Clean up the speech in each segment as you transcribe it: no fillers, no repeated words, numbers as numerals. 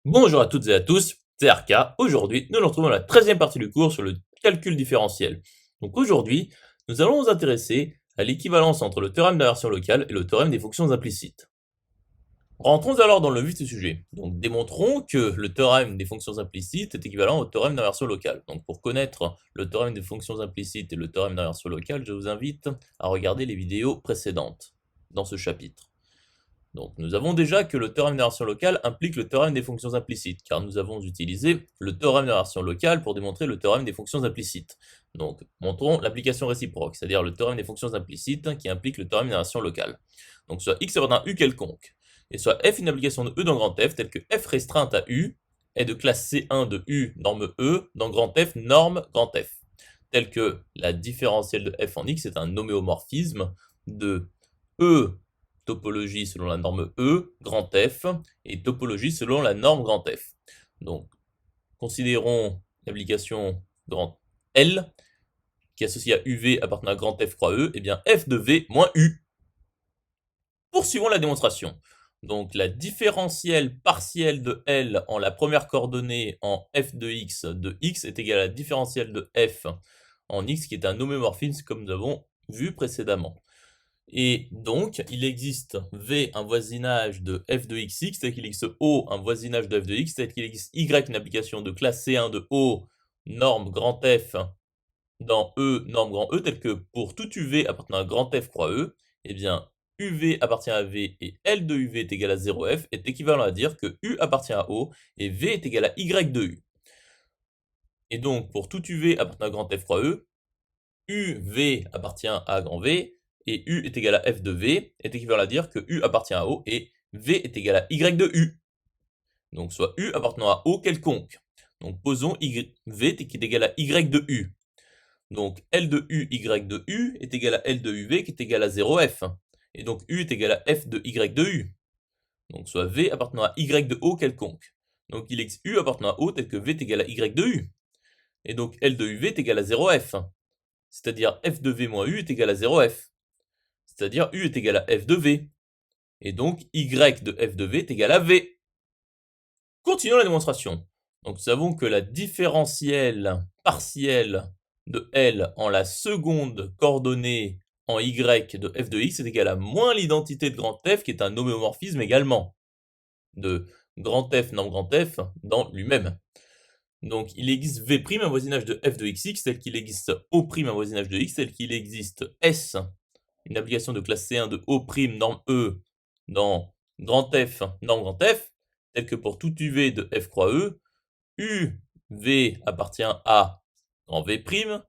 Bonjour à toutes et à tous, c'est Arca. Aujourd'hui, nous nous retrouvons dans la 13e partie du cours sur le calcul différentiel. Donc aujourd'hui, nous allons nous intéresser à l'équivalence entre le théorème d'inversion locale et le théorème des fonctions implicites. Rentrons alors dans le vif du sujet. Donc démontrons que le théorème des fonctions implicites est équivalent au théorème d'inversion locale. Donc pour connaître le théorème des fonctions implicites et le théorème d'inversion locale, je vous invite à regarder les vidéos précédentes dans ce chapitre. Donc nous avons déjà que le théorème d'inversion locale implique le théorème des fonctions implicites, car nous avons utilisé le théorème d'inversion locale pour démontrer le théorème des fonctions implicites. Donc montrons l'application réciproque, c'est-à-dire le théorème des fonctions implicites qui implique le théorème d'inversion locale. Donc soit x appartient à u quelconque, et soit f une application de e dans grand F, telle que f restreinte à u est de classe C1 de u norme E dans grand F norme grand F, telle que la différentielle de f en x est un homéomorphisme de E topologie selon la norme E, grand F, et topologie selon la norme grand F. Donc, considérons l'application grand L, qui est associée à UV appartenant à grand F croix E, et bien F de V moins U. Poursuivons la démonstration. Donc, la différentielle partielle de L en la première coordonnée en f de x est égale à la différentielle de f en x, qui est un homéomorphisme comme nous avons vu précédemment. Et donc, il existe V, un voisinage de f de xx, tel qu'il existe O, un voisinage de f de x, tel qu'il existe Y, une application de classe C1 de O, norme grand F, dans E, norme grand E, tel que pour tout UV appartenant à grand F croix E, eh bien, UV appartient à V et L de UV est égal à 0F, est équivalent à dire que U appartient à O et V est égal à Y de U. Et donc, pour tout UV appartenant à grand F croix E, UV appartient à grand V, et U est égal à F de V, est équivalent à dire que U appartient à O, et V est égal à Y de U. Donc soit U appartenant à O quelconque. Donc posons V est égal à Y de U. Donc L de U, Y de U est égal à L de UV qui est égal à 0F. Et donc U est égal à F de Y de U. Donc soit V appartenant à Y de O quelconque. Donc il existe U appartenant à O tel que V est égal à Y de U. Et donc L de UV est égal à 0F. C'est-à-dire f de v moins u est égal à 0f. C'est-à-dire u est égal à f de v. Et donc y de f de v est égal à v. Continuons la démonstration. Donc nous savons que la différentielle partielle de L en la seconde coordonnée en y de f de x est égale à moins l'identité de grand F qui est un homéomorphisme également de grand F norme grand F dans lui-même. Donc il existe V', un voisinage de f de xx, tel qu'il existe O', un voisinage de x, tel qu'il existe S, une application de classe C1 de O', norme E, dans grand F, norme grand F, tel que pour tout UV de f croix E, UV appartient à grand V',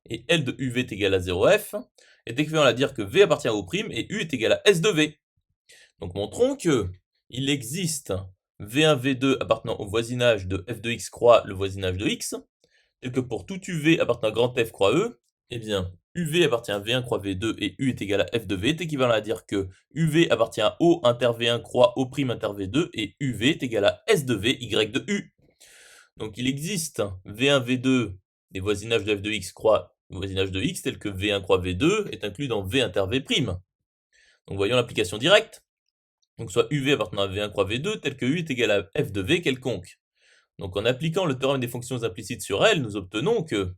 et L de UV est égal à 0F, est équivalent à dire que V appartient à O', et U est égal à S de V. Donc montrons que il existe V1, V2 appartenant au voisinage de f de x croix le voisinage de x, tel que pour tout UV appartenant à grand F croix E, eh bien, UV appartient à V1 croix V2 et U est égal à F de V, est équivalent à dire que UV appartient à O inter V1 croix O' inter V2 et UV est égal à S de V, Y de U. Donc il existe V1, V2 des voisinages de f de x croix le voisinage de x, tel que V1 croix V2 est inclus dans V inter V'. Donc voyons l'application directe. Donc soit UV appartenant à V1 croix V2, tel que U est égal à F de V quelconque. Donc en appliquant le théorème des fonctions implicites sur L, nous obtenons que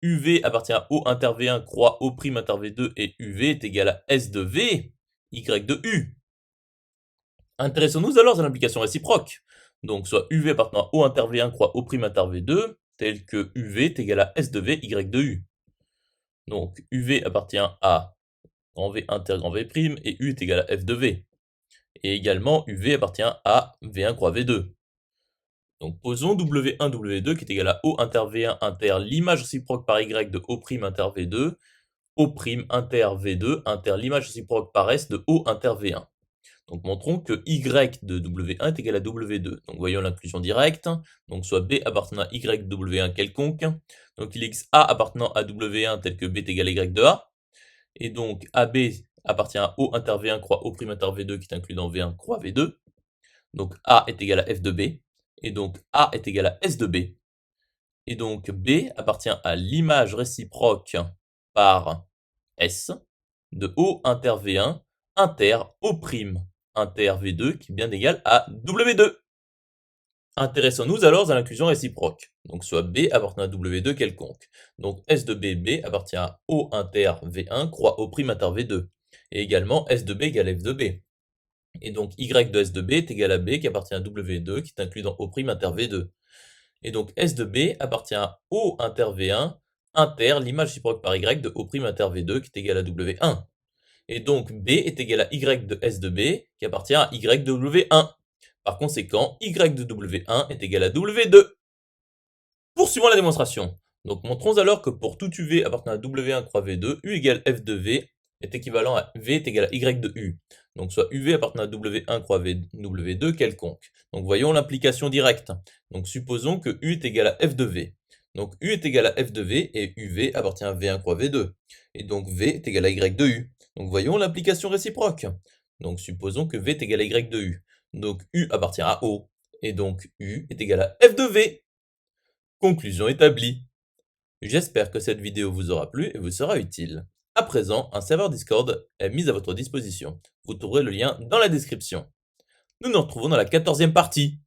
UV appartient à O inter V1 croix O' inter V2 et UV est égal à S de V, Y de U. Intéressons-nous alors à l'implication réciproque. Donc soit UV appartenant à O inter V1 croix O' inter V2, tel que UV est égal à S de V, Y de U. Donc UV appartient à grand V inter grand V' et U est égal à F de V. Et également UV appartient à V1 croix V2. Donc posons W1, W2 qui est égal à O inter V1 inter l'image réciproque par Y de O' inter V2, O' inter V2 inter l'image réciproque par S de O inter V1. Donc montrons que Y de W1 est égal à W2. Donc voyons l'inclusion directe. Donc soit B appartenant à Y de W1 quelconque. Donc il existe A appartenant à W1 tel que B est égal à Y de A. Et donc AB appartient à O inter V1 croix O' inter V2 qui est inclus dans V1 croix V2. Donc A est égal à F de B. Et donc A est égal à S de B. Et donc B appartient à l'image réciproque par S de O inter V1 inter O' inter V2 qui est bien égal à W2. Intéressons-nous alors à l'inclusion réciproque. Donc soit B appartient à W2 quelconque. Donc S de B, B appartient à O inter V1 croix O' inter V2. Et également S de B égale F de B. Et donc Y de S de B est égal à B qui appartient à W2 qui est inclus dans O' inter V2. Et donc S de B appartient à O inter V1 inter l'image réciproque par Y de O' inter V2 qui est égal à W1. Et donc B est égal à Y de S de B qui appartient à Y de W1. Par conséquent, Y de W1 est égal à W2. Poursuivons la démonstration. Donc montrons alors que pour tout UV appartenant à W1 croix V2, U égale F de V est équivalent à V est égal à Y de U. Donc soit UV appartenant à W1 croix W2 quelconque. Donc voyons l'implication directe. Donc supposons que U est égal à F de V. Donc U est égal à F de V et UV appartient à V1 croix V2. Et donc V est égal à Y de U. Donc voyons l'implication réciproque. Donc supposons que V est égal à Y de U. Donc U appartient à O. Et donc U est égal à F de V. Conclusion établie. J'espère que cette vidéo vous aura plu et vous sera utile. À présent, un serveur Discord est mis à votre disposition. Vous trouverez le lien dans la description. Nous nous retrouvons dans la 14e partie.